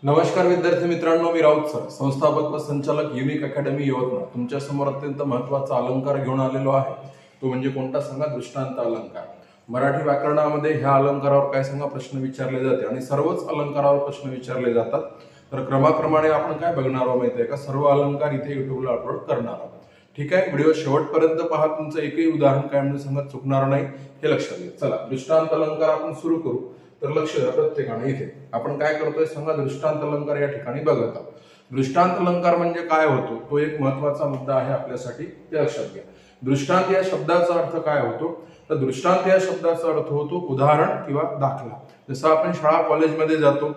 नमस्कार विद्यार्थी मित्रांनो, मी राऊत सर, संस्थापक व संचालक युनिक अकॅडमी यवतमाळ तुमच्या समोर अत्यंत महत्त्वाचा अलंकार घेऊन आलेलो आहे। तो म्हणजे कोणता सांगा? दृष्टांत अलंकार। मराठी व्याकरणामध्ये ह्या अलंकारावर काय सांगा प्रश्न विचारले जाते आणि सर्वच अलंकारावर प्रश्न विचारले जातात। तर क्रमाक्रमाने आपण काय बघणार आहोत माहिती आहे का? सर्व अलंकार इथे YouTube ला अपलोड करणार आहोत। ठीक आहे, व्हिडिओ शेवटपर्यंत पहा, तुमचं एकही उदाहरण काय म्हणजे सांगा चुकणार नाही हे लक्षात घ्या। चला दृष्टांत अलंकार आपण सुरू करू। तर लक्ष द्या, प्रत्येकाने इथे आपण काय करतोय सांगा? दृष्टांत अलंकार या ठिकाणी बघत आहोत। दृष्टांत अलंकार म्हणजे काय होतो तो एक महत्त्वाचा मुद्दा आहे आपल्यासाठी, ते लक्षात घ्या। दृष्टांत या शब्दाचा अर्थ काय होतो? तर दृष्टांत या शब्दाचा अर्थ होतो उदाहरण किंवा दाखला। जसं आपण शाळा कॉलेजमध्ये जातो,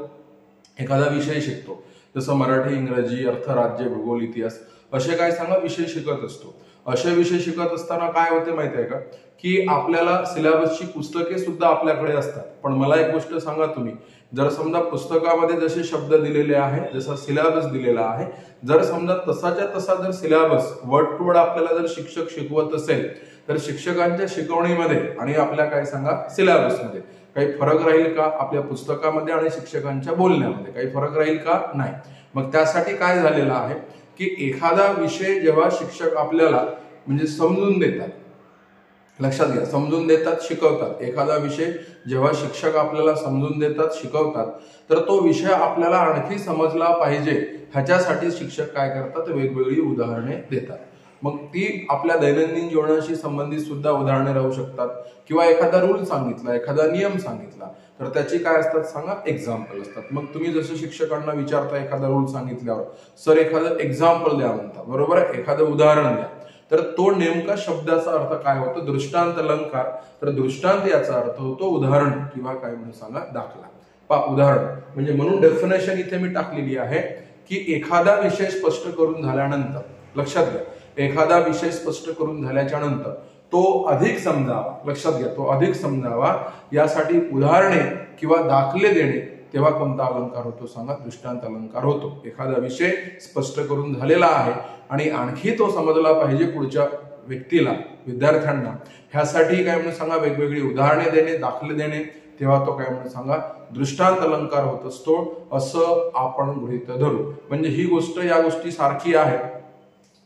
एखादा विषय शिकतो, जसं मराठी, इंग्रजी, अर्थ, राज्य, भूगोल, इतिहास असे काय सांगा विषय शिकत असतो। असे विषय शिकत असताना काय होते माहिती आहे का, की आपल्याला सिलेबसची पुस्तके सुद्धा आपल्याकडे असतात। पण मला एक गोष्ट सांगा, तुम्ही जर समजा पुस्तकामध्ये जसे शब्द दिलेले आहे, जसा सिलेबस दिलेला आहे, जर समजा तसाच्या तसा जर सिलेबस वर्ड टू वर्ड आपल्याला जर शिक्षक शिकवत असेल, तर शिक्षकांच्या शिकवणीमध्ये आणि आपल्या काय सांगा सिलेबसमध्ये काही फरक राहील का? आपल्या पुस्तकामध्ये आणि शिक्षकांच्या बोलण्यामध्ये काही फरक राहील का? नाही। मग त्यासाठी काय झालेलं आहे की एखादा विषय जेव्हा शिक्षक आपल्याला म्हणजे समजून देतात, लक्षात घ्या, समजून देतात, शिकवतात, एखादा विषय जेव्हा शिक्षक आपल्याला समजून देतात, शिकवतात, तर तो विषय आपल्याला आणखी समजला पाहिजे ह्याच्यासाठी शिक्षक काय करतात? वेगवेगळी उदाहरणे देतात। मग ती आपल्या दैनंदिन जीवनाशी संबंधित सुद्धा उदाहरणे राहू शकतात, किंवा एखादा रूल सांगितला, एखादा नियम सांगितला, तर त्याची काय असतात सांगा? एक्झाम्पल असतात। मग तुम्ही जसं शिक्षकांना विचारता एखादा रूल सांगितल्यावर, सर एखादं एक्झाम्पल द्या म्हणता, बरोबर आहे, एखादं उदाहरण द्या, तर तो नेमका शब्दाचा अर्थ काय होतो? दृष्टांत अलंकार। तर दृष्टांत याचा अर्थ होतो उदाहरण किंवा काय म्हणून सांगा दाखला। उदाहरण म्हणजे म्हणून डेफिनेशन इथे मी टाकलेली आहे की एखादा विषय स्पष्ट करून झाल्यानंतर, लक्षात घ्या, एखादा विषय स्पष्ट करून झाल्याच्या नंतर तो अधिक समजावा, लक्षात घ्या, तो अधिक समजावा यासाठी उदाहरणे किंवा दाखले देणे, तेव्हा कोणता अलंकार होतो सांगा? दृष्टांत अलंकार होतो। एखादा विषय स्पष्ट करून झालेला आहे आणि आणखी तो समजला पाहिजे पुढच्या व्यक्तीला, विद्यार्थ्यांना, ह्यासाठी काय म्हणून सांगा वेगवेगळी उदाहरणे देणे, दाखले देणे, तेव्हा तो काय म्हणून सांगा दृष्टांत अलंकार होत असतो, असं आपण गृहीत धरू। म्हणजे ही गोष्ट या गोष्टी सारखी आहे,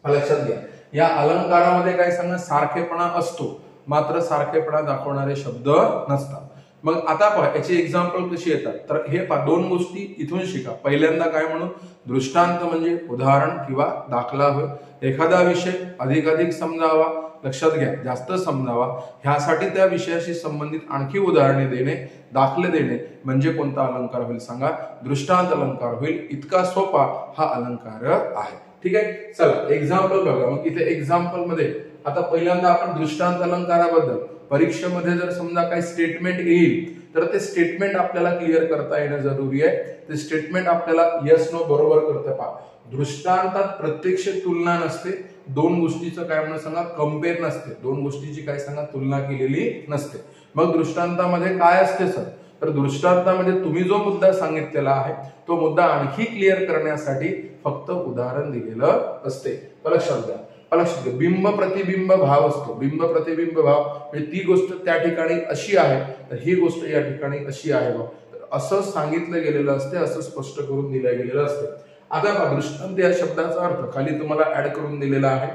लक्षात घ्या। या अलंकारामध्ये काय सांगा सारखेपणा असतो, मात्र सारखेपणा दाखवणारे शब्द नसतात। मग आता पहा याची एक्झाम्पल कशी येतात, तर हे दोन गोष्टी इथून शिका। पहिल्यांदा काय म्हणू? दृष्टांत म्हणजे उदाहरण किंवा दाखला होय। एखादा विषय अधिकाधिक समजावा, लक्षात घ्या, जास्त समजावा, ह्यासाठी त्या विषयाशी संबंधित आणखी उदाहरणे देणे, दाखले देणे, म्हणजे कोणता अलंकार होईल सांगा? दृष्टांत अलंकार होईल। इतका सोपा हा अलंकार आहे। ठीक आहे, चला एक्झाम्पल बघा। मग इथे एक्झाम्पल मध्ये आता पहिल्यांदा आपण दृष्टांत अलंकाराबद्दल, परीक्षेमध्ये जर समजा काही स्टेटमेंट येईल तर ते स्टेटमेंट आपल्याला क्लिअर करता येणं जरुरी आहे। ते स्टेटमेंट आपल्याला यस नो बरोबर करता पहा। दृष्टांतात प्रत्यक्ष तुलना नसते, दोन गोष्टीचं काय म्हणून सांगा कंपेअर नसते, दोन गोष्टीची काय सांगा तुलना केलेली नसते। मग दृष्टांतामध्ये काय असते सर? तर दृष्टांतामध्ये तुम्ही जो मुद्दा सांगितलेला आहे तो मुद्दा आणखी क्लिअर करण्यासाठी फक्त उदाहरण दिलेलं असते। लक्षात घ्या, लक्षात घ्या, बिंब प्रतिबिंब भाव असतो। बिंब प्रतिबिंब भाव म्हणजे ती गोष्ट त्या ठिकाणी अशी आहे तर ही गोष्ट या ठिकाणी अशी आहे बघ, असं सांगितलं गेलेलं असते, असं स्पष्ट करून दिलं गेलेलं असते। आता पहा दृष्टांत या शब्दाचा अर्थ खाली तुम्हाला ऍड करून दिलेला आहे।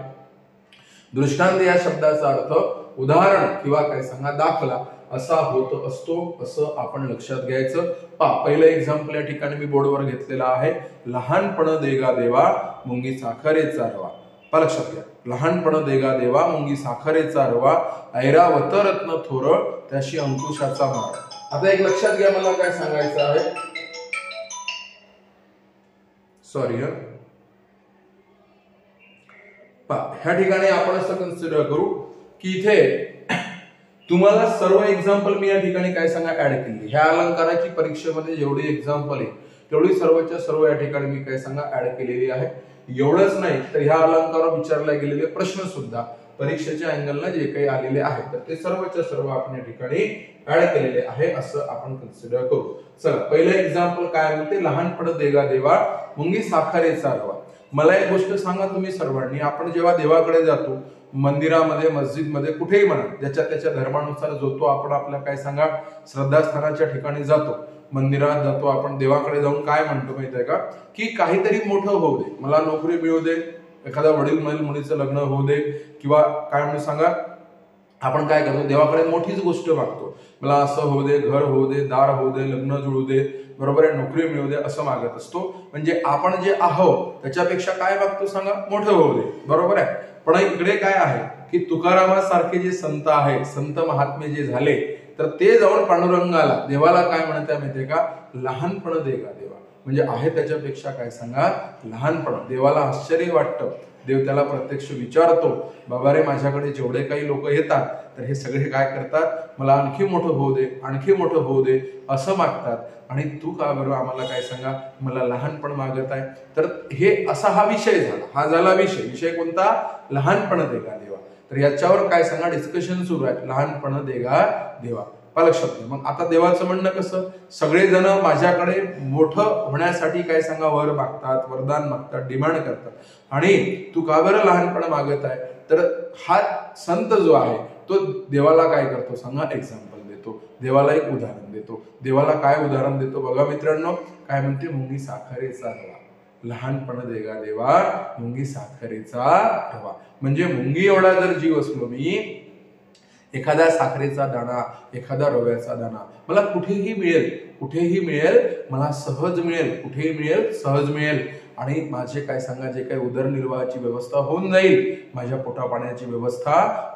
दृष्टांत या शब्दाचा अर्थ उदाहरण किंवा काय सांगा दाखला असा होत असतो, असं आपण लक्षात घ्यायचं। पहा पहिलं एक्झाम्पल या ठिकाणी मी बोर्डवर घेतलेला आहे। लहानपण देगा देवा मुंगी साखरेचा रवा। लक्षात घ्या, लहानपण देगा देवा मुंगी साखरेचा रवा, ऐरावत रत्न थोर त्याशी अंकुशाचा मार। आता एक लक्षात घ्या, मला काय सांगायचं आहे, सॉरी ह्या ठिकाणी आपण असं कन्सिडर करू की इथे तुम्हाला सर्व एक्झाम्पल मी या ठिकाणी काय सांगा ऍड केली। ह्या अलंकाराची परीक्षेमध्ये जेवढी एक्झाम्पल आहे तेवढी सर्वच्या सर्व या ठिकाणी मी काय सांगा ऍड केलेली आहे। एवढंच नाही तर ह्या अलंकारावर विचारले गेलेले प्रश्न सुद्धा परीक्षेच्या अँगलला जे काही आलेले आहेत तर ते सर्वच्या सर्व आपण या ठिकाणी ऍड केलेले आहे, असं आपण कन्सिडर करू। चला पहिलं एक्झाम्पल काय म्हणते? लहानपण देगा देवा मुंगी साखरेचा रवा। मला एक गोष्ट सांगा तुम्ही सर्वांनी, आपण जेव्हा देवाकडे जातो मंदिरामध्ये, मस्जिदमध्ये, कुठेही म्हणा, ज्याच्या त्याच्या धर्मानुसार जो तो आपण आपल्या काय सांगा श्रद्धास्थानाच्या ठिकाणी जातो, मंदिरात जातो, आपण देवाकडे जाऊन काय म्हणतो माहिती आहे का, की काहीतरी मोठं होऊ दे, मला नोकरी मिळू दे, एखादा वडील मुलीचं लग्न होऊ दे, किंवा काय म्हणून सांगा आपण काय करतो, देवाकडे मोठीच गोष्ट मागतो, मला असं होऊ दे, घर होऊ दे, दार होऊ दे, लग्न जुळू दे, बरोबर आहे, नोकरी मिळू दे, असं मागत असतो. म्हणजे आपण जे आहोत त्याच्यापेक्षा काय मागतो सांगा, मोठं होऊ दे, बरोबर आहे. पण इकडे काय आहे की तुकारामासारखे जे संत आहेत, संत महात्मे जे झाले, तर ते जाऊन पांडुरंगाला, देवाला काय म्हणतात माहितीये का, लहानपण दे गा देवा. म्हणजे आहे त्याच्यापेक्षा काय सांगा, लहानपण. देवाला आश्चर्य वाटतं, देव त्याला प्रत्यक्ष विचारतो, बाबा रे माझ्याकडे जेवढे काही लोक येतात तर हे सगळे काय करतात, मला आणखी मोठं होऊ दे, आणखी मोठं होऊ दे असं मागतात, आणि तू का बरं आम्हाला काय सांगा, मला लहानपण मागत आहे. तर हे असा हा विषय झाला, हा झाला विषय कोणता, लहानपण देगा देवा. तर याच्यावर काय सांगा डिस्कशन सुरू आहे, लहानपण देगा देवा. लक्षात घ्या. मग आता देवाचं म्हणणं कसं, सगळेजण माझ्याकडे मोठं होण्यासाठी काय सांगा वर मागतात, वरदान मागतात, डिमांड करतात, आणि तू का बरं लहानपण मागत आहे. तर हा संत जो आहे तो देवाला काय करतो सांगा, एक्झाम्पल देतो, देवाला एक उदाहरण देतो. देवाला काय उदाहरण देतो बघा मित्रांनो, काय म्हणते, मुंगी साखरेचा रवा, लहानपण देगा देवा मुंगी साखरेचा रवा. म्हणजे मुंगी एवढा जर जीव असलो मी, एखाद्या साखरेचा दाणा, एखादा रव्याचा दाणा मला कुठेही मिळेल, कुठेही मिळेल, मला सहज मिळेल, कुठेही मिळेल, सहज मिळेल, आणि माझे काय सांगा जे काही उदरनिर्वाहाची व्यवस्था होऊन जाईल, माझ्या पोटापाण्याची व्यवस्था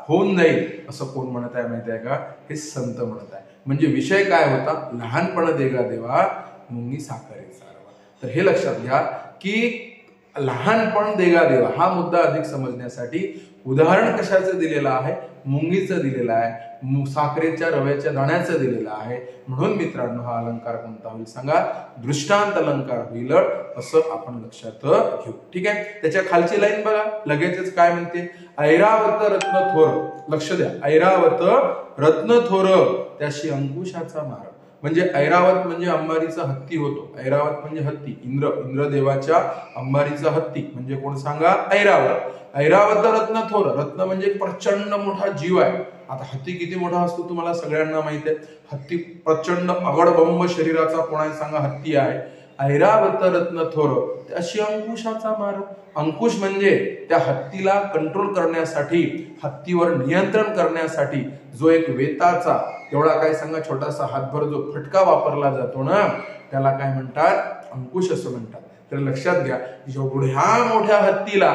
होऊन जाईल, असं कोण म्हणत आहे माहिती आहे का, हे संत म्हणत आहे. म्हणजे विषय काय होता, लहानपण देगा देवा मुंगी साखरेचा रवा. तर हे लक्षात घ्या की लहानपण देगा देवा हा मुद्दा अधिक समजण्यासाठी उदाहरण कशाचं दिलेलं आहे, मुंगीचं दिलेलं आहे, साखरेच्या रव्याच्या दाण्याचं दिलेलं आहे. म्हणून मित्रांनो हा अलंकार कोणता होईल सांगा, दृष्टांत अलंकार होईल, असं आपण लक्षात घेऊ. ठीक आहे. त्याच्या खालची लाईन बघा, लगेचच काय म्हणते, ऐरावत रत्न थोर. लक्ष द्या, ऐरावत रत्न थोर त्याशी अंकुशाचा मार. म्हणजे ऐरावत म्हणजे अंबारीचा हत्ती होतो, ऐरावत म्हणजे हत्ती, इंद्रदेवाच्या अंबारीचा हत्ती म्हणजे कोण सांगा, ऐरावत. ऐरावत रत्न थोर, रत्न म्हणजे प्रचंड मोठा जीव आहे. आता हत्ती किती मोठा असतो तुम्हाला सगळ्यांना माहित आहे, हत्ती प्रचंड अगडबंब शरीराचा कोणा सांगा हत्ती आहे. ऐरावत रत्न थोर त्याशी अंकुशाचा मार. अंकुश म्हणजे त्या हत्तीला कंट्रोल करण्यासाठी, हत्तीवर नियंत्रण करण्यासाठी जो एक वेताचा एवढा काय सांगा छोटासा हातभर जो फटका वापरला जातो ना, त्याला काय म्हणतात, अंकुश असं म्हणतात. तर लक्षात घ्या, एवढ्या मोठ्या हत्तीला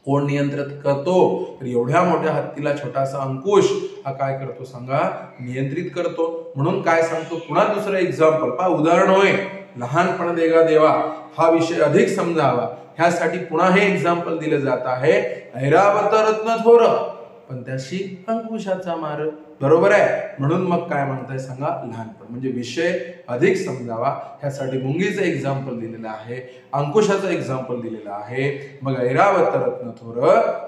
कोण नियंत्रित करतो, तर एवढ्या मोठ्या हत्तीला छोटासा अंकुश हा काय करतो सांगा, नियंत्रित करतो. म्हणून काय सांगतो, पुन्हा दुसरं एक्झाम्पल पहा, उदाहरण होय, लहानपण देगा देवा हा विषय अधिक समजावा ह्यासाठी पुन्हा हे एक्झाम्पल दिलं जात आहे. ऐरावत रत्न थोर पण त्याशी अंकुशाचा मार. बरोबर आहे. म्हणून मग काय म्हणताय सांगा, लहानपण. म्हणजे विषय अधिक समजावा ह्यासाठी मुंगीचं एक्झाम्पल दिलेलं आहे, अंकुशाचं एक्झाम्पल दिलेलं आहे. मग ऐरावत रत्न थोर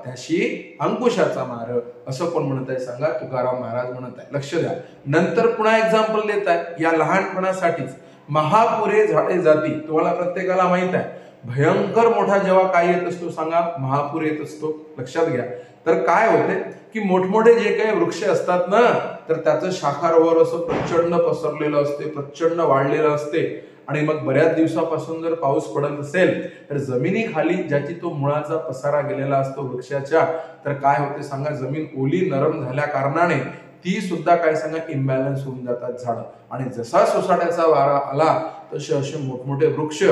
त्याशी अंकुशाचा मार असं कोण म्हणत आहे सांगा, तुकाराम महाराज म्हणत आहे. लक्ष द्या. नंतर पुन्हा एक्झाम्पल देत आहे या लहानपणासाठीच. महापुरे झाडे जाती. तुम्हाला प्रत्येकाला माहित आहे भयंकर मोठा जेव्हा काय येत असतो सांगा, महापूर येत असतो. लक्षात घ्या. तर काय होते की मोठमोठे जे काही वृक्ष असतात ना, तर त्याचं शाखारोवर असं प्रचंड पसरलेलं असते, प्रचंड वाढलेलं असते. आणि मग बऱ्याच दिवसापासून जर पाऊस पडत असेल तर जमिनीखाली ज्याची तो मुळाचा पसारा गेलेला असतो वृक्षाच्या, तर काय होते सांगा, जमीन ओली नरम झाल्या कारणाने ती सुद्धा काय सांगा इम्बॅलन्स होऊन जातात झाडं. आणि जसा सोसाट्याचा वारा आला तसे असे मोठमोठे वृक्ष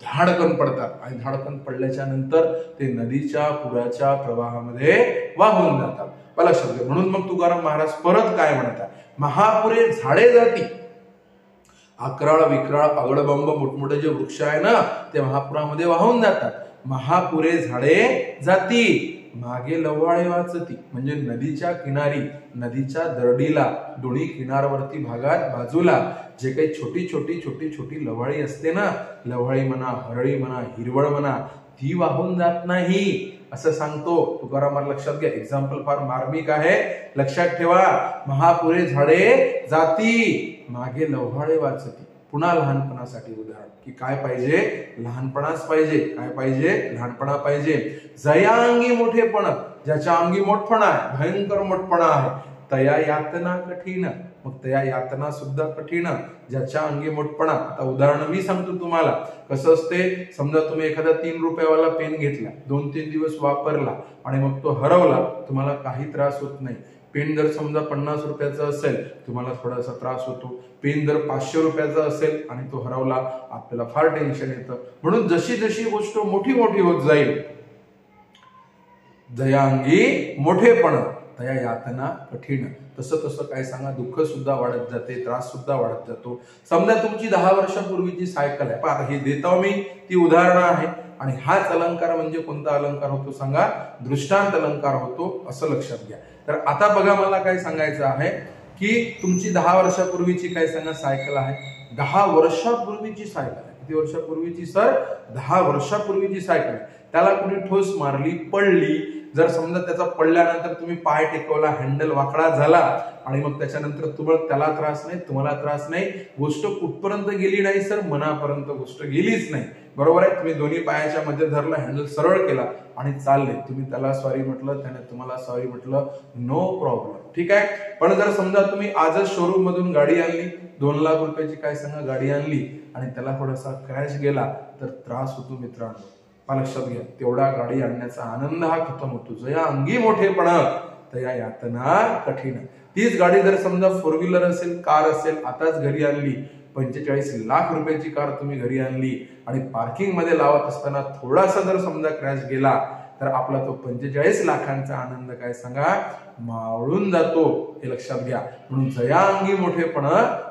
धाडकन पडतात. आणि धाडकन पडल्याच्या नंतर ते नदीच्या पुराच्या प्रवाहामध्ये वाहून जातात. लक्षात घ्या. म्हणून मग तुकाराम महाराज परत काय म्हणतात, महापुरे झाडे जाती. अकराळ विक्राळ अगडबंब मोठमोठे जे वृक्ष आहे ना, ते महापुरामध्ये वाहून जातात. महापुरे झाडे जाती मागे लव्हाळे वाचती. म्हणजे नदीच्या किनारी, नदीच्या दरडीला, दोन्ही किनारवर्ती भागात बाजूला जे काही छोटी छोटी छोटी छोटी लव्हाळी असते ना, लव्हाळी म्हणा, हरळी म्हणा, हिरवळ म्हणा, ती वाहून जात नाही असं सांगतो तुकाराम. लक्षात घ्या. एक्झाम्पल फार मार्मिक आहे, लक्षात ठेवा. महापुरे झाडे जाती मागे लव्हाळे वाचती. पुन्हा लहानपणासाठी उदाहरण की काय पाहिजे, लहानपणाच पाहिजे. काय पाहिजे, लहानपणा पाहिजे. जया अंगी मोठेपण, ज्याच्या अंगी मोठपणा आहे, भयंकर मोठपणा आहे, तया यातना कठीण. मग तया यातना सुद्धा कठीण, ज्याच्या अंगी मोठपणा. आता उदाहरण मी सांगतो तुम्हाला कसं असते. समजा तुम्ही एखादा 3 रुपयावाला पेन घेतला, 2-3 दिवस वापरला आणि मग तो हरवला, तुम्हाला काही त्रास होत नाही. पेन जर समजा 50 रुपयाचा असेल, तुम्हाला थोडासा त्रास होतो. पेन जर 500 रुपयाचा असेल आणि तो हरवला, आपल्याला फार टेन्शन येतं. म्हणून जशी जशी गोष्ट मोठी मोठी होत जाईल, जया अंगी मोठेपण तया यातना कठीण, तसं तसं काय सांगा, दुःख सुद्धा वाढत जाते, त्रास सुद्धा वाढत जातो. समजा तुमची 10 वर्षापूर्वीची सायकल आहे. पहा, हे देतो मी, ती उदाहरणं आहे. आणि हाच अलंकार म्हणजे कोणता अलंकार होतो सांगा, दृष्टांत अलंकार होतो, असं लक्षात घ्या. तर आता बघा, मला काय सांगायचं आहे की तुमची 10 वर्षापूर्वीची काय सांगा सायकल आहे. 10 वर्षापूर्वीची सायकल आहे. किती वर्षापूर्वीची सर? 10 वर्षापूर्वीची सायकल आहे. त्याला कुणी ठोस मारली, पडली. जर समजा त्याचा पडल्यानंतर तुम्ही पाय टेकवला, हँडल वाकडा झाला आणि मग त्याच्यानंतर तुम्हाला त्याला त्रास नाही, तुम्हाला त्रास नाही. गोष्ट कुठपर्यंत गेली नाही सर? मनापर्यंत गोष्ट गेलीच नाही. बरोबर आहे. तुम्ही दोन्ही पायाच्या मध्ये धरलं, हँडल सरळ केला आणि चालले. तुम्ही त्याला सॉरी म्हटलं, त्याने तुम्हाला सॉरी म्हटलं, नो प्रॉब्लेम. ठीक आहे. पण जर समजा तुम्ही आजच शोरूम मधून गाडी आणली, 2 लाख रुपयाची काय सांगा गाडी आणली आणि त्याला थोडासा क्रॅश गेला, तर त्रास होतो मित्रांनो. लक्षात घ्या, तेवढा गाडी आणण्याचा आनंद हा खतम होतो. जया अंगी मोठेपण तया यातना कठीण. तीच गाडी जर समजा 4 व्हीलर असेल, कार असेल, आताच घरी आणली, 45 लाख रुपयाची कार तुम्ही घरी आणली आणि पार्किंग मध्ये लावत असताना थोडासा जर समजा क्रॅश गेला, तर आपला तो 45 लाखांचा आनंद काय सांगा मावळून जातो. हे लक्षात घ्या. म्हणून जया अंगी मोठेपण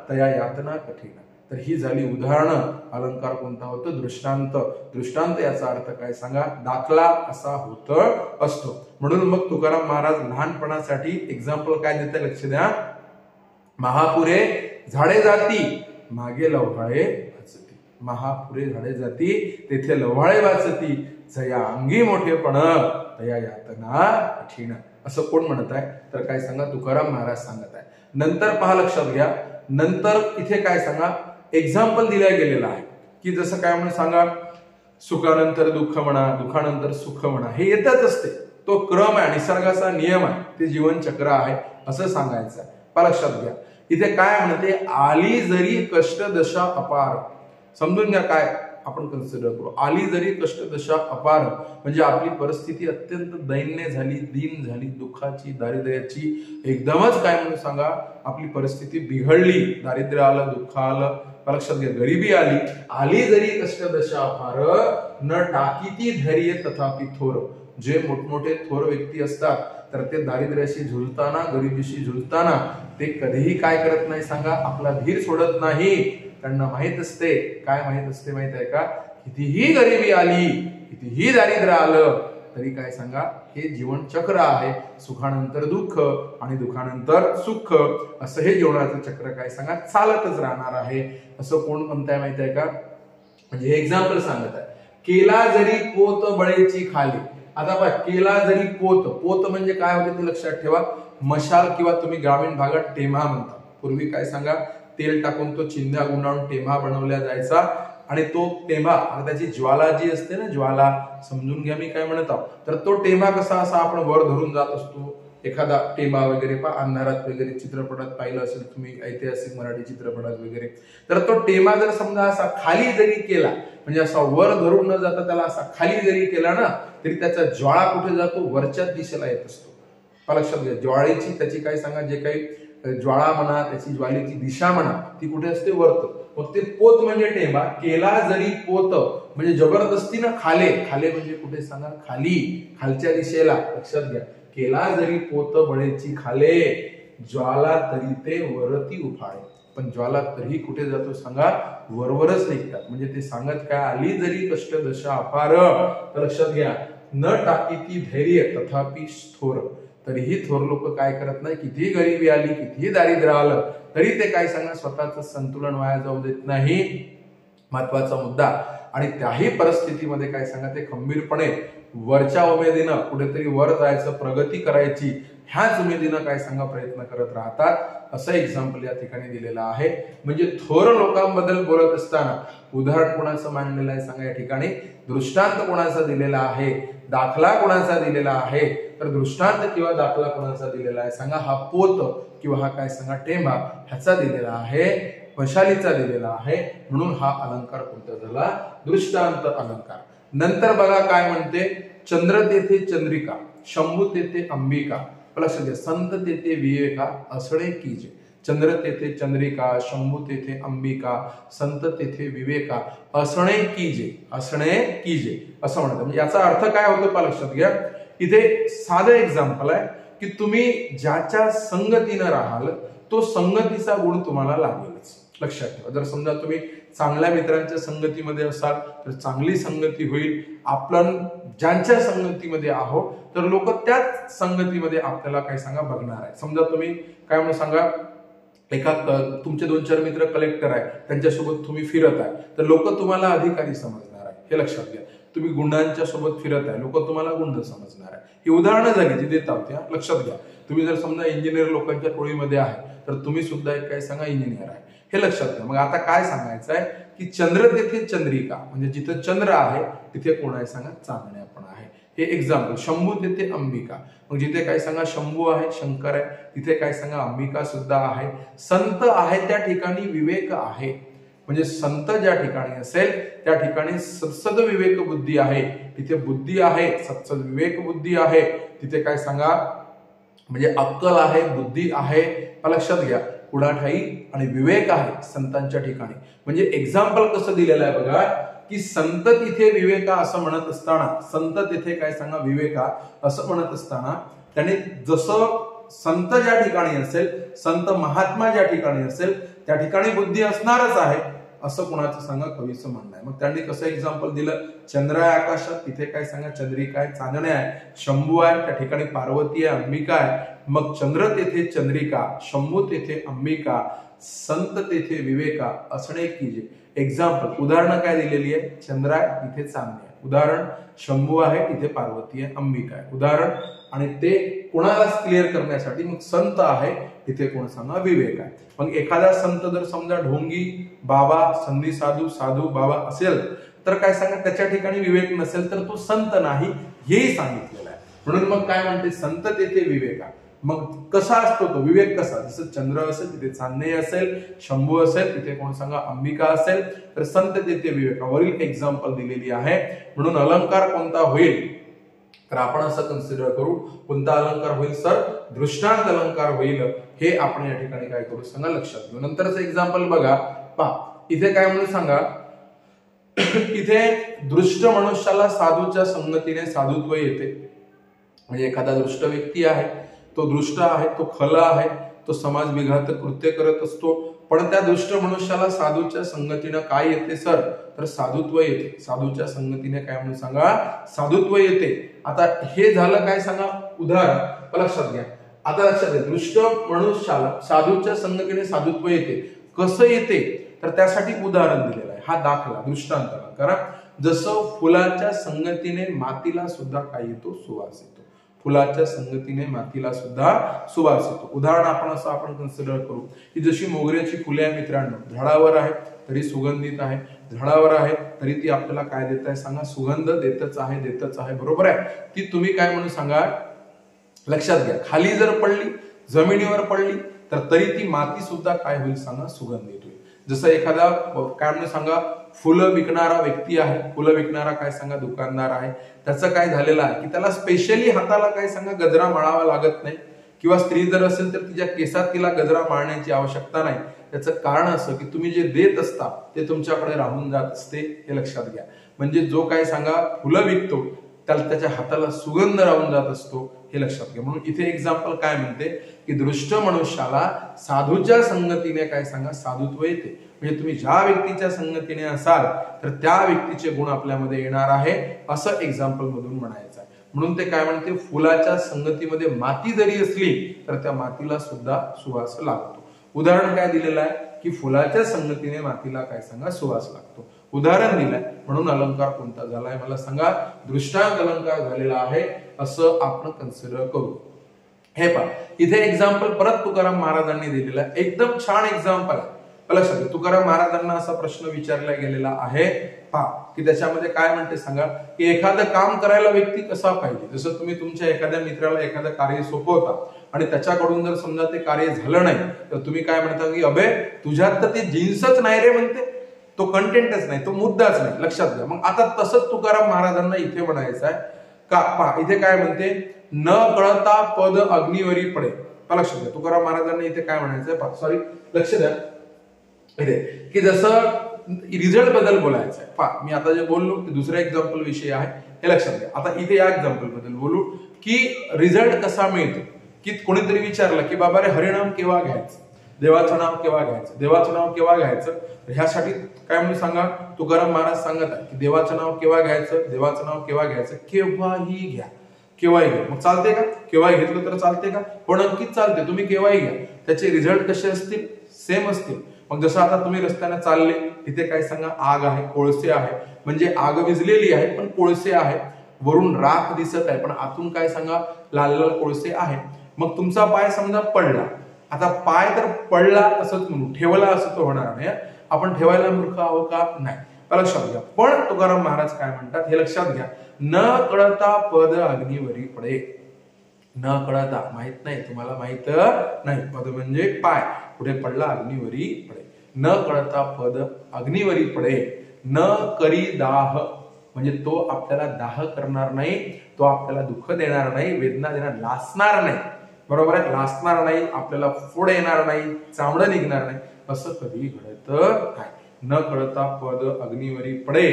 तया यातना कठीण. तर ही झाली उदाहरणं. अलंकार कोणता होतो? दृष्टांत. दृष्टांत याचा अर्थ काय सांगा, दाखला असा होत असतो. म्हणून मग तुकाराम महाराज लहानपणासाठी एक्झाम्पल काय देतात लक्ष द्या. महापुरे झाडे जाती, मागे लव्हाळे वाचती. महापुरे झाडे जाती, तेथे लव्हाळे वाचती. जया अंगी मोठेपण तया यातना कठीण. असं कोण म्हणत आहे? तर काय सांगा, तुकाराम महाराज सांगत आहे. नंतर पहा, लक्षात घ्या, नंतर इथे काय सांगा एक्झाम्पल दिल्या गेलेला आहे की जसं काय म्हणून सांगा, सुखानंतर दुःख म्हणा, दुःखानंतर सुख म्हणा, हे येतच असते. तो क्रम आहे, निसर्गाचा नियम आहे, ते जीवनचक्र आहे असं सांगायचं आहे. पहा लक्षात घ्या, इथे काय म्हणते, आली जरी कष्ट दशा अपार. समजून घ्या काय आपण कन्सिडर करू. आली जरी कष्ट दशा अपार म्हणजे आपली परिस्थिती अत्यंत दैन्य झाली, दीन झाली, दुःखाची, दारिद्र्याची, एकदमच काय म्हणून सांगा आपली परिस्थिती बिघडली, दारिद्र्य आलं, दुःख आलं, लक्षात घ्या, गरिबी आली. आली जरी कष्ट दशा अपार न टाकीती धैर्य तथापि थोर. जे मोठमोठे थोर व्यक्ती असतात, तर ते दारिद्र्याशी झुलताना, गरिबीशी झुलताना ते कधीही काय करत नाही सांगा, आपला धीर सोडत नाही. त्यांना माहित असते, काय माहित असते माहित आहे का, कितीही गरिबी आली, कितीही दारिद्र्य आलं तरी काय सांगा, हे जीवन चक्र आहे. सुखानंतर दुःख आणि दुःखानंतर सुख, असं हे जीवनाचं चक्र काय सांगा चालतच राहणार आहे. असं कोण म्हणताय माहित आहे का? म्हणजे हे एक्झाम्पल सांगत आहे. केला जरी पोत बळेची खाली. आता बघा, केला जरी पोत, पोत म्हणजे काय होते ते लक्षात ठेवा. मशाल किंवा तुम्ही ग्रामीण भागात टेम्हा म्हणता. पूर्वी काय सांगा, तेल टाकून तो चिंध्या गुंडाळून टेम्हा बनवला जायचा आणि तो टेम्हा, आता त्याची ज्वाला जी असते ना, ज्वाला समजून घ्या मी काय म्हणत आहोत. तर तो टेम्हा कसा असा आपण वर धरून जात असतो. एखादा टेम्हा वगैरे अंधारात वगैरे चित्रपटात पाहिलं असेल तुम्ही, ऐतिहासिक मराठी चित्रपटात वगैरे. तर तो टेम्हा जर समजा असा खाली जरी केला, म्हणजे असा वर धरून न जाता त्याला असा खाली जरी केला ना, तरी त्याचा ज्वाळा कुठे जातो, वरच्या दिशेला येत असतो. लक्षात घ्या, ज्वाळेची त्याची काय सांगा, जे काही ज्वाळा म्हणा, त्याची ज्वालेची दिशा म्हणा, ती कुठे असते, वरत. मग ते पोत म्हणजे टेम्हा. केला जरी पोत म्हणजे जबरदस्तीनं खाले, खाले म्हणजे कुठे सांगा, खाली, खालच्या दिशेला. लक्षात घ्या, केला जरी पोत बळेची खाले, ज्वाला तरी ते वरती उफाळे. पण ज्वाला तरी कुठे जातो सांगा, वरवरच निघतात. म्हणजे ते सांगत काय, आली जरी कष्ट दशा अपार, तर लक्षात घ्या, न टाकी ती धैर्य तथापि थोर. तरीही थोर लोक काय करत नाही, कितीही गरिबी आली, कितीही दारिद्र्य आलं, तरी ते काय सांगा स्वतःचं संतुलन वाया जाऊ देत नाही. महत्वाचा मुद्दा. आणि त्याही परिस्थितीमध्ये काय सांगा, ते खंबीरपणे वरच्या उमेदीनं कुठेतरी वर जायचं, प्रगती करायची, ह्याच उमेदीनं काय सांगा प्रयत्न करत राहतात असं एक्झाम्पल या ठिकाणी दिलेलं आहे. म्हणजे थोर लोकांबद्दल बोलत असताना उदाहरण कोणाचं मांडलेलं आहे सांगा या ठिकाणी, दृष्टांत कोणाचा दिलेला आहे, दाखला कोणाचा दिलेला आहे, तर दृष्टांत किंवा दाखला कोणाचा दिलेला आहे सांगा, हा पोत किंवा हा काय सांगा टेंबा ह्याचा दिलेला आहे, वैशालीचा दिलेला आहे. म्हणून हा अलंकार कोणता झाला, दृष्टांत अलंकार. नंतर बघा काय म्हणते, चंद्र तेथे चंद्रिका, शंभू तेथे अंबिका, लक्षात घ्या, संत तेथे विवेका असणे कीजे. चंद्र तेथे चंद्रिका, शंभू तेथे अंबिका, संत तेथे विवेका असणे कीजे, असणे कीजे असं म्हणतात. म्हणजे याचा अर्थ काय होतो पहा लक्षात घ्या. इथे साधं एक्झाम्पल आहे की तुम्ही ज्याच्या संगतीनं राहाल तो संगतीचा गुण तुम्हाला लागेलच. लक्षात ठेवा. जर समजा तुम्ही चांगल्या मित्रांच्या संगतीमध्ये असाल तर चांगली संगती होईल. आपण ज्यांच्या संगतीमध्ये आहोत तर लोक त्याच संगतीमध्ये आपल्याला काय सांगा बघणार आहे. समजा तुम्ही काय म्हणून सांगा, एका तुमचे 2-4 मित्र कलेक्टर आहे, त्यांच्यासोबत तुम्ही फिरत आहे तर लोक तुम्हाला अधिकारी समजणार आहे. हे लक्षात घ्या. तुम्ही गुंडांच्या सोबत फिरत आहे, लोक तुम्हाला गुंड समजणार आहे. ही उदाहरणं झाली जी देत आहोत. लक्षात घ्या. तुम्ही जर समजा इंजिनियर लोकांच्या टोळीमध्ये आहे तर तुम्ही सुद्धा एक काय सांगा इंजिनियर आहे. हे लक्षात घ्या. मग आता काय सांगायचं आहे की चंद्र तेथे चंद्रिका, म्हणजे जिथे चंद्र आहे तिथे कोण आहे सांगा, चांदण्या पण आहे. हे एक्झाम्पल. शंभू तेथे अंबिका, मग जिथे काय सांगा शंभू आहे, शंकर आहे, तिथे काय सांगा अंबिका सुद्धा आहे. संत आहे त्या ठिकाणी विवेक आहे, म्हणजे संत ज्या ठिकाणी असेल त्या ठिकाणी सत्सद विवेक बुद्धी आहे, तिथे बुद्धी आहे, सत्सद विवेक बुद्धी आहे. तिथे काय सांगा म्हणजे अक्कल आहे, बुद्धी आहे. लक्षात घ्या. पुढाठाई आणि विवेक आहे संतांच्या ठिकाणी. म्हणजे एक्झाम्पल कसं दिलेलं आहे बघा, की संत तिथे विवेका असं म्हणत असताना, संत तिथे काय सांगा विवेका असं म्हणत असताना त्याने जसं संत ज्या ठिकाणी असेल, संत महात्मा ज्या ठिकाणी असेल त्या ठिकाणी बुद्धी असणारच आहे असं कोणाचं सांगा कवीचं म्हणणं आहे. मग त्यांनी कसं एक्झाम्पल दिलं, चंद्र आहे आकाशात, तिथे काय सांगा चंद्रिका आहे, चांदण्या आहे, शंभू आहे, त्या ठिकाणी पार्वती आहे, अंबिका आहे. मग चंद्र तेथे चंद्रिका, शंभू तेथे अंबिका, संत तेथे विवेका असणे कीजे. एक्झाम्पल, उदाहरण काय दिलेली आहे, चंद्र आहे तिथे चांदणी आहे, उदाहरण शंभू आहे तिथे पार्वती आहे, अंबिका आहे, उदाहरण. आणि ते कोणाला क्लिअर करण्यासाठी मग संत आहे तिथे कोण सांगा विवेक आहे. मग एखादा संत जर समजा ढोंगी बाबा, संधी साधू, साधू बाबा असेल तर काय सांगा त्याच्या ठिकाणी विवेक नसेल तर तो संत नाही, हेही सांगितलेलं आहे. म्हणून मग काय म्हणते, संत तेथे विवेका. मग कसा असतो तो विवेक, कसा, जसं चंद्र असेल तिथे चांदणे असेल, शंभू असेल तिथे कोण सांगा अंबिका असेल, तर संत तेथे विवेका. वरील एक्झाम्पल दिलेली आहे. म्हणून अलंकार कोणता होईल तर आपण असं कन्सिडर करू, कोणता अलंकार होईल सर, दृष्टांत अलंकार होईल. हे आपण या ठिकाणी काय करू सांगा लक्षात घेऊ. नंतरच एक्झाम्पल बघा, पहा इथे काय म्हणून सांगा, इथे दृष्ट मनुष्याला साधूच्या संगतीने साधुत्व येते. म्हणजे एखादा दृष्ट व्यक्ती आहे, तो दृष्ट आहे, तो खल आहे, तो समाज विघात कृत्य करत असतो, पण त्या दुष्ट मनुष्याला साधूच्या संगतीनं काय येते सर, तर साधुत्व येते. साधूच्या संगतीने काय म्हणून सांगा, साधुत्व येते. आता हे झालं काय सांगा उदाहरण, लक्षात घ्या. आता लक्षात घ्या, दृष्ट मनुष्याला साधूच्या संगतीने साधुत्व येते. कसं येते तर त्यासाठी उदाहरण दिलेलं आहे, हा दाखला दृष्टांत करा. जसं फुलाच्या संगतीने मातीला सुद्धा काय येतो, सुवास येतो. फुलाच्या संगतीने मातीला सुद्धा सुवास येतो. उदाहरण आपण कन्सिडर करू की जशी मोगऱ्याची फुले आहे मित्रांनो, झाडावर आहे तरी सुगंधित आहे, झाडावर आहे तरी ती आपल्याला काय देत आहे सांगा, सुगंध देतच आहे, देतच आहे, बरोबर आहे. ती तुम्ही काय म्हणून सांगा लक्षात घ्या. खाली जर पडली, जमिनीवर पडली तर तरी ती माती सुद्धा काय होईल सांगा, सुगंधित होईल. जसं एखादा काय म्हणून सांगा फुलं विकणारा व्यक्ती आहे, फुलं विकणारा काय सांगा दुकानदार आहे, त्याचं काय झालेलं आहे की त्याला स्पेशली हाताला काय सांगा गजरा माळावा लागत नाही, किंवा स्त्री जर असेल तर तिच्या केसात तिला गजरा माळण्याची आवश्यकता नाही. त्याचं कारण असं की तुम्ही जे देत असता ते तुमच्याकडे राहून जात असते, हे लक्षात घ्या. म्हणजे जो काय सांगा फुलं विकतो त्याला त्याच्या हाताला सुगंध राहून जात असतो, हे लक्षात घ्या. म्हणून इथे एक्झाम्पल काय म्हणते की दृष्ट मनुष्याला साधूच्या संगतीने काय सांगा साधुत्व येते. म्हणजे तुम्ही ज्या व्यक्तीच्या संगतीने असाल तर त्या व्यक्तीचे गुण आपल्यामध्ये येणार आहे, असं एक्झाम्पल मधून म्हणायचं आहे. म्हणून ते काय म्हणते, फुलाच्या संगतीमध्ये माती जरी असली तर त्या मातीला सुद्धा सुवास लागतो. उदाहरण काय दिलेलं आहे की फुलाच्या संगतीने मातीला काय सांगा सुवास लागतो, उदाहरण दिलंय. म्हणून अलंकार कोणता झालाय मला सांगा, दृष्टांत अलंकार झालेला आहे असं आपण कन्सिडर करू. हे पहा, इथे एक्झाम्पल परत तुकाराम महाराजांनी दिलेला आहे, एकदम छान एक्झाम्पल आहे. लक्षात घ्या, तुकाराम महाराजांना असा प्रश्न विचारला गेलेला आहे पहा, की त्याच्यामध्ये काय म्हणते सांगा, की एखादं काम करायला व्यक्ती कसा पाहिजे. जसं तुम्ही तुमच्या एखाद्या मित्राला एखादं कार्य सोपवता आणि त्याच्याकडून जर समजा ते कार्य झालं नाही, तर तुम्ही काय म्हणता की अबे तुझ्यात तर ते जीन्सच नाही रे म्हणते, तो कंटेंटच नाही, तो मुद्दाच नाही. लक्षात घ्या. मग आता तसंच तुकाराम महाराजांना इथे म्हणायचं आहे का पहा, इथे काय म्हणते, न कळता पद अग्निवरी पडे. लक्षात घ्या, तुकाराम महाराजांना इथे काय म्हणायचंय पहा, सॉरी लक्ष द्या इथे, की जसं रिझल्ट बद्दल बोलायचं आहे पहा. मी आता जे बोललो ते दुसऱ्या एक्झाम्पल विषय आहे, हे लक्षात घ्या. आता इथे या एक्झाम्पल बद्दल बोलू, की रिझल्ट कसा मिळतो. की कोणीतरी विचारलं की बाबा रे हरिनाम केव्हा घ्यायचं, देवाचं नाव केव्हा घ्यायचं, देवाचं नाव केव्हा घ्यायचं. ह्यासाठी काय म्हणून सांगा, तुकाराम महाराज सांगत आहे की देवाचं नाव केव्हा घ्यायचं, देवाचं नाव केव्हा घ्यायचं, केव्हाही घ्या, केव्हाही घ्या. मग चालते का, केव्हाही घेतलं तर चालते का, पण नक्कीच चालते, तुम्ही केव्हाही घ्या. त्याचे रिझल्ट कसे असतील, सेम असतील. मग जसं आता तुम्ही रस्त्याने चालले, तिथे काय सांगा, आग आहे, कोळसे आहे, म्हणजे आग विझलेली आहे पण कोळसे आहे, वरून राख दिसत आहे पण आतून काय सांगा, लाल लाल कोळसे आहे. मग तुमचा पाय समजा पडला, आता पाय तर पडला असंच म्हणू, ठेवला असं तो होणार नाही. आपण ठेवायला मूर्ख आहोत का, नाही. लक्षात घ्या. पण तुकाराम महाराज काय म्हणतात हे लक्षात घ्या, न कळता पद अग्निवरी पडे. न कळता, माहित नाही तुम्हाला, माहित नाही, पद म्हणजे पाय, कुठे पडला, अग्निवरी पडे. न कळता पद अग्निवरी पडे, न करी दाह, म्हणजे तो आपल्याला दाह करणार नाही, तो आपल्याला दुःख देणार नाही, वेदना देणार, लासणार नाही. बरोबर आहे, लासणार नाही, आपल्याला फोड येणार नाही, चामडं निघणार नाही, असं कधी घडत नाही. न कळता पद अग्निवरी पडे,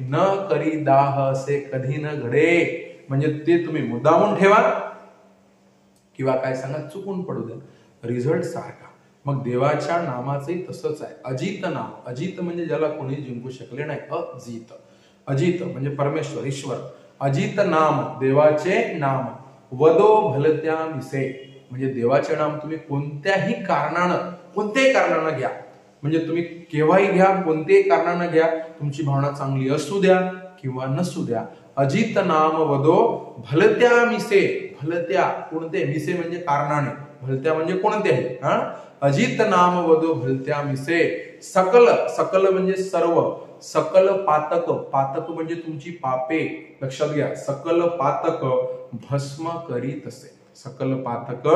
न करी दाह असे कधी न घडे. म्हणजे ते तुम्ही मुद्दामून ठेवा किंवा काय सांगा चुकून पडू द्या, रिझल्ट सारखा. मग देवाच्या नामाचंही तसंच आहे. अजित नाम, अजित म्हणजे ज्याला कोणी जिंकू शकले नाही, अजित. अजित म्हणजे परमेश्वर, ईश्वर. अजित नाम, देवाचे नाम. वदो भलत्या मिसे, म्हणजे देवाचे नाम तुम्ही कोणत्याही कारणानं घ्या, म्हणजे तुम्ही केव्हाही घ्या, कोणत्याही कारणानं घ्या, तुमची भावना चांगली असू द्या किंवा नसू द्या. अजित नाम वदो भलत्या मिसे. भलत्या कोणते, मिसे म्हणजे कारणाने, भलत्या म्हणजे कोणत्याही. अजित नाम वदो भलत्या मिसे. सकल, सकल म्हणजे सर्व. सकल पातक, पातक म्हणजे तुमची पापे. लक्षात घ्या, सकल पातक भस्म करीत असे. सकल पातक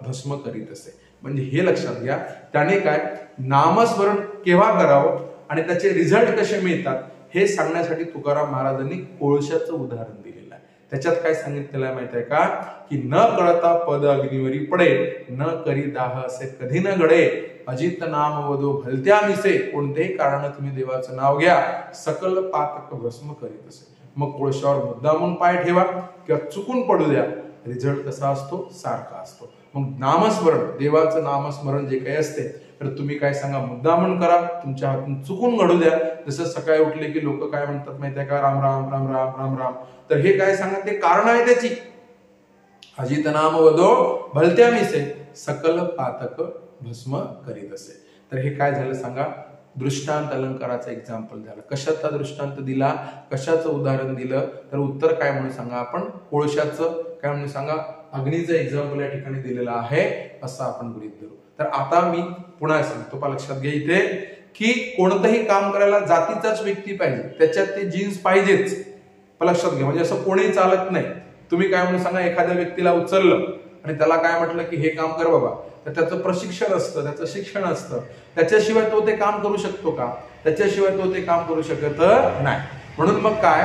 भस्म करीत असे, म्हणजे हे लक्षात घ्या. त्याने काय, नामस्मरण केव्हा करावं आणि त्याचे रिझल्ट कसे मिळतात हे सांगण्यासाठी तुकाराम महाराजांनी कोळशाचं उदाहरण दिलेलं आहे. त्याच्यात काय सांगितलेलं आहे माहित आहे का, की न कळता पद अग्निवरी पडे, न करी दाह असे कधी न घडे. अजित नाम वदो भलत्या मिसे, कोणत्याही कारणाने तुम्ही देवाचं नाव घ्या, सकल पातक भस्म करीत असे. मग कोळशावर मुद्दामून पाय ठेवा किंवा चुकून पडू द्या, रिझल्ट कसा असतो, सारखा असतो. मग नामस्मरण, देवाचं नामस्मरण जे काही असते, तर तुम्ही काय सांगा, मुद्दामून करा, तुमच्या हातून चुकून घडू द्या. जसं सकाळी उठले की लोक काय म्हणतात माहिती आहे का, राम राम राम राम राम राम. तर हे काय सांगा, ते कारण आहे त्याची. अजित नाम वदो भलत्या मिसे, सकल पातक भस्म करीत असे. तर हे काय झालं सांगा, दृष्टांत अलंकाराचं एक्झाम्पल झालं. कशाचा दृष्टांत दिला, कशाचं उदाहरण दिलं, तर उत्तर काय म्हणून सांगा आपण, कोळशाचं काय म्हणून सांगा, अग्नीचं एक्झाम्पल या ठिकाणी दिलेलं आहे, असं आपण गृहीत धरू. तर आता मी पुन्हा सांगतो, पहा लक्षात घ्या इथे, की कोणतंही काम करायला जातीचाच व्यक्ती पाहिजे, त्याच्यात ते जीन्स पाहिजेच. लक्षात घ्या, म्हणजे असं कोणीही चालत नाही. तुम्ही काय म्हणून सांगा, एखाद्या व्यक्तीला उचललं आणि त्याला काय म्हटलं की हे काम कर बाबा, तर त्याचं प्रशिक्षण असतं, त्याचं शिक्षण असतं, त्याच्याशिवाय तो ते काम करू शकतो का, त्याच्याशिवाय तो ते काम करू शकत नाही. म्हणून मग काय,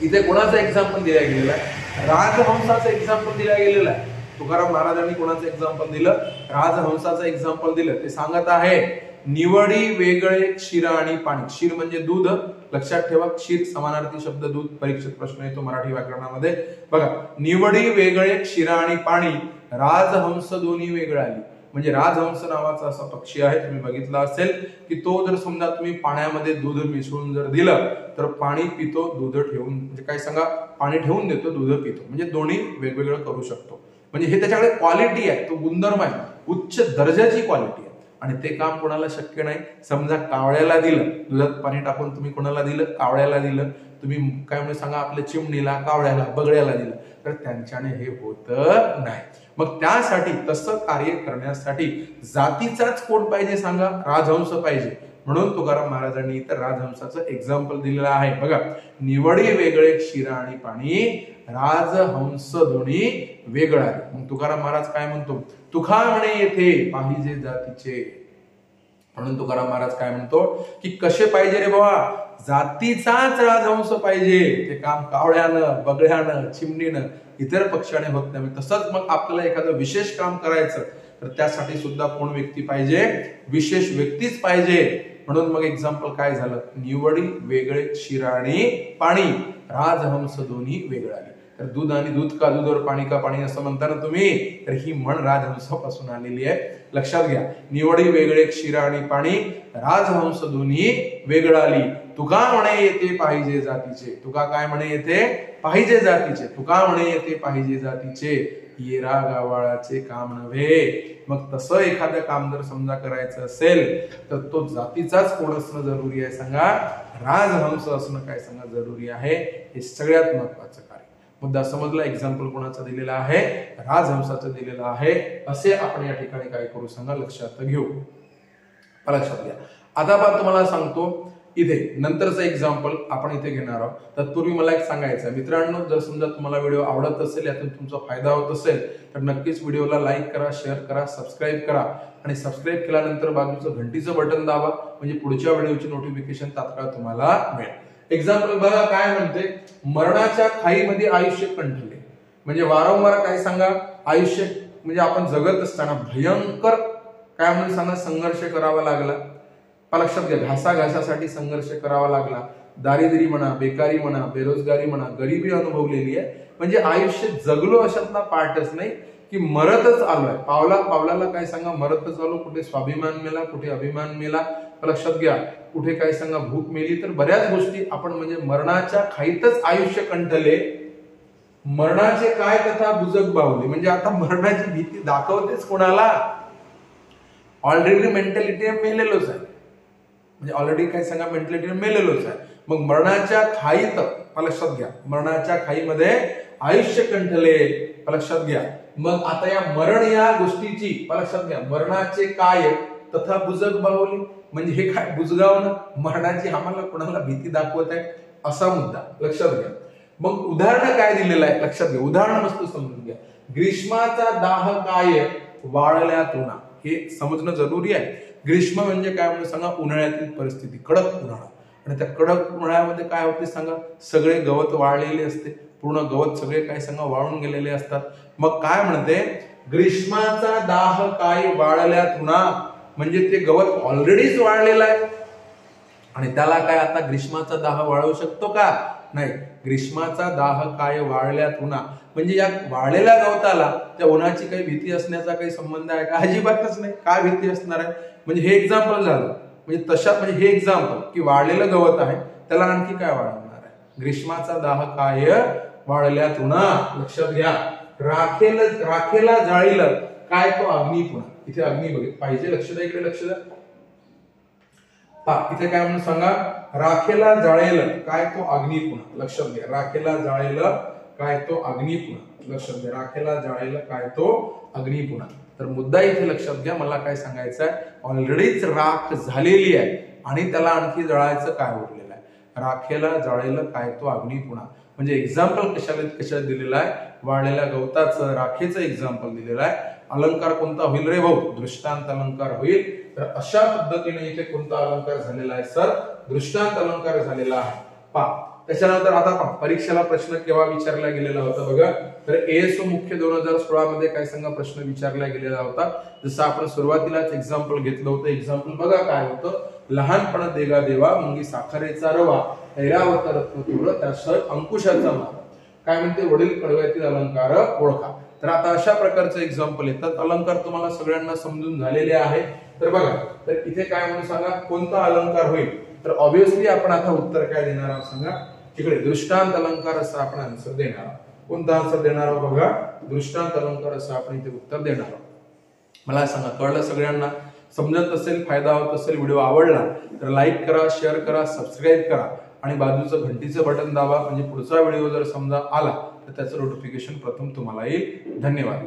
इथे कोणाचं एक्झाम्पल दिला गेलेलं आहे, राजहंसाचं एक्झाम्पल दिला गेलेलं आहे. तुकाराम महाराजांनी कोणाचं एक्झाम्पल दिलं, राजहंसाचं एक्झाम्पल दिलं. ते सांगत आहे, निवडी वेगळे क्षीर आणि पाणी. क्षीर म्हणजे दूध, लक्षात ठेवा, क्षीर समानार्थी शब्द दूध, परीक्षेत प्रश्न येतो मराठी व्याकरणामध्ये. बघा, निवडी वेगळे क्षीर आणि पाणी, राजहंस दोन्ही वेगळे आली. म्हणजे राजहंस नावाचा असा पक्षी आहे, तुम्ही बघितला असेल की तो जर समजा तुम्ही पाण्यामध्ये दूध मिसळून जर दिलं तर पाणी पितो, दूध ठेवून, म्हणजे काय सांगा, पाणी ठेवून देतो, दूध पितो. म्हणजे दोन्ही वेगवेगळं करू शकतो. म्हणजे हे त्याच्याकडे क्वालिटी आहे, तो गुणधर्म आहे, उच्च दर्जाची क्वालिटी आहे. आणि ते काम कोणाला शक्य नाही. समजा कावळ्याला दिलं, दुधात पाणी टाकून तुम्ही कोणाला दिलं, कावळ्याला दिलं, तुम्ही काय म्हणून सांगा आपल्या चिमणीला, कावळ्याला, बगड्याला दिलं, तर त्यांच्याने हे होत नाही. मग त्यासाठी तसं कार्य करण्यासाठी जातीचाच कोण पाहिजे सांगा, राजहंस पाहिजे. म्हणून तुकाराम महाराजांनी इतर राजहंसाचं एक्झाम्पल दिलेलं आहे. बघा, निवडी वेगळे क्षीर आणि पाणी, राजहंस दोन्ही वेगळा. मग तुकाराम महाराज काय म्हणतो, तुका म्हणे येथे पाहिजे जातीचे. म्हणून तुकाराम महाराज काय म्हणतो की कसे पाहिजे रे बाबा, जातीचाच राजहंस पाहिजे. ते काम कावळ्यानं, बगळ्यानं, चिमणीनं, इतर पक्षाने होत नाही. तसंच मग आपल्याला एखादं विशेष काम करायचं तर त्यासाठी सुद्धा कोण व्यक्ती पाहिजे, विशेष व्यक्तीच पाहिजे. म्हणून मग एक्झाम्पल काय झालं, निवडी वेगळे क्षीर आणि पाणी, राजहंस दोन्ही वेगळाले. तर दूध आणि दूध का दूध और पाणी का पाणी असं म्हणता ना तुम्ही, तर ही म्हण राजहंसापासून आलेली आहे. लक्षात घ्या, निवडी वेगळे क्षीर आणि पाणी, राजहंस दोन्ही वेगळाली. तुका म्हणे येते पाहिजे जातीचे, तुका काय म्हणे येते पाहिजे जातीचे, तुका म्हणे येते पाहिजे जातीचे, येरा गावाळाचे काम नव्हे. मग तसं एखादं काम जर समजा करायचं असेल तर तो जातीचाच कोण असणं जरुरी आहे सांगा, राजहंस असणं काय सांगा जरुरी आहे. हे सगळ्यात महत्वाचं कार्य. मुद्दा समजला. एक्झाम्पल कोणाचा दिलेला आहे, राजहंसाचं दिलेलं आहे. असे आपण या ठिकाणी काय करू सांगा, लक्षात घेऊ. लक्षात घ्या. आता पण तुम्हाला सांगतो इथे नंतरचं एक्झाम्पल आपण इथे घेणार आहोत. तत्पूर्वी मला एक सांगायचं मित्रांनो, जर समजा तुम्हाला व्हिडिओ आवडत असेल, यातून तुमचा फायदा होत असेल तर नक्कीच व्हिडिओला लाईक करा, शेअर करा, सबस्क्राईब करा. आणि सबस्क्राईब केल्यानंतर बाजूचं घंटीचं बटन दाबा, म्हणजे पुढच्या व्हिडिओची नोटिफिकेशन तात्काळ तुम्हाला मिळेल. एक्झाम्पल बघा काय म्हणते, मरणाच्या खाईमध्ये आयुष्य कंठले. म्हणजे वारंवार काय सांगा, आयुष्य म्हणजे आपण जगत असताना भयंकर काय म्हणून सांगा संघर्ष करावा लागला. लक्षात घ्या, घासाघासासाठी संघर्ष करावा लागला. दारिद्र्य म्हणा, बेकारी म्हणा, बेरोजगारी म्हणा, गरिबी अनुभवलेली आहे. म्हणजे आयुष्य जगलो अशातला पार्टच नाही की मरतच आलोय. पावला पावलाला काय सांगा मरतच आलो. कुठे स्वाभिमान मेला, कुठे अभिमान मेला. लक्षात घ्या, कुठे काय सांगा भूक मेली. तर बऱ्याच गोष्टी आपण म्हणजे मरणाच्या खाईतच आयुष्य कंठले. मरणाचे काय कथा बुजक बावली. म्हणजे आता मरणाची भीती दाखवतेच कोणाला, ऑलरेडी मेंटॅलिटी मेलेलोच आहे. म्हणजे ऑलरेडी काय सांगा मेंटॅलिटी मेलेलोच आहे. मग मरणाच्या खाईत, लक्षात घ्या, मरणाच्या खाईमध्ये आयुष्य कंठले. लक्षात घ्या. मग आता या मरण या गोष्टीची लक्षात घ्या, मरणाचे काय तथा बुजक बाहुली. म्हणजे हे काय बुजगावणं, मरणाची आम्हाला कोणाला भीती दाखवत आहे असा मुद्दा. लक्षात घ्या. मग उदाहरण काय दिलेलं आहे लक्षात घ्या, उदाहरण मस्त समजून घ्या. ग्रीष्माचा दाह काय वाळल्या तुना, हे समजणं जरुरी आहे. ग्रीष्म म्हणजे काय म्हणून सांगा, उन्हाळ्यातील परिस्थिती, कडक उन्हाळा. आणि त्या कडक उन्हाळ्यामध्ये काय होते सांगा, सगळे गवत वाळलेले असते, पूर्ण गवत सगळे काय सांगा वाळून गेलेले असतात. मग काय म्हणते, ग्रीष्माचा दाह काय वाळल्या तुना, म्हणजे ते गवत ऑलरेडीच वाळलेलं आहे आणि त्याला काय आता ग्रीष्माचा दाह वाळवू शकतो का, नाही. ग्रीष्माचा दाह काय वाळल्या तुना, म्हणजे या वाळलेल्या गवताला त्या उन्हाची काही भीती असण्याचा काही संबंध आहे का, अजिबातच नाही. काय भीती असणार आहे. म्हणजे हे एक्झाम्पल झालं. म्हणजे तशात म्हणजे हे एक्झाम्पल की वाळलेलं गवत आहे, त्याला आणखी काय वाळवणार आहे. ग्रीष्माचा दाह काय वाळल्या तुना. लक्षात घ्या. राखेला जाळील काय तो अग्नी पुन्हा. इथे अग्नी बघ पाहिजे, लक्ष द्या, इकडे लक्ष द्या. इथे काय म्हणून सांगा, राखेला जाळेल काय तो अग्नी पुन्हा. लक्षात घ्या. राखेला जाळेल काय तो अग्नी पुन्हा. लक्षात घ्या. राखेला जाळेल काय तो अग्नी पुन्हा. तर मुद्दा इथे लक्षात घ्या, मला काय सांगायचं आहे, ऑलरेडीच राख झालेली आहे आणि त्याला आणखी जळायचं काय उरलेलं आहे. राखेला जाळेल काय तो अग्नी पुन्हा. म्हणजे एक्झाम्पल कशाला दिलेलं आहे, वाळलेल्या गवताचं, राखेचं एक्झाम्पल दिलेलं आहे. अलंकार कोणता होईल रे भाऊ, दृष्टांत अलंकार होईल. तर अशा पद्धतीने इथे कोणता अलंकार झालेला आहे सर, दृष्टांत अलंकार झालेला आहे. पहा त्याच्यानंतर आता पहा, परीक्षेला प्रश्न केव्हा विचारला गेलेला होता बघा. तर एएसओ मुख्य 2016 मध्ये काय सांगा प्रश्न विचारला गेलेला होता. जसं आपण सुरुवातीलाच एक्झाम्पल घेतलं होतं. एक्झाम्पल बघा काय होतं, लहानपण देगा देवा मुंगी साखरेचा रवा, ऐरावत रत्न तुळ त्या अंकुशाचा मार. काय म्हणते, वडील कडव्यातील अलंकार ओळखा. तर आता अशा प्रकारचे एक्झाम्पल येतात. अलंकार तुम्हाला सगळ्यांना समजून झालेले आहे. तर बघा, तर इथे काय म्हणून सांगा कोणता अलंकार होईल. तर ऑब्विसली आपण आता उत्तर काय देणार आहोत सांगा, तिकडे दृष्टांत अलंकार असं आपण आन्सर देणार आहोत. कोणता आन्सर देणार आहोत बघा, दृष्टांत अलंकार असं आपण इथे उत्तर देणार आहोत. मला सांगा कळलं सगळ्यांना. समजत असेल, फायदा होत असेल, व्हिडिओ आवडला तर लाईक करा, शेअर करा, सबस्क्राईब करा आणि बाजूचं घंटीचं बटन दाबा, म्हणजे पुढचा व्हिडिओ जर समजा आला तर त्याचं नोटिफिकेशन प्रथम तुम्हाला येईल. धन्यवाद.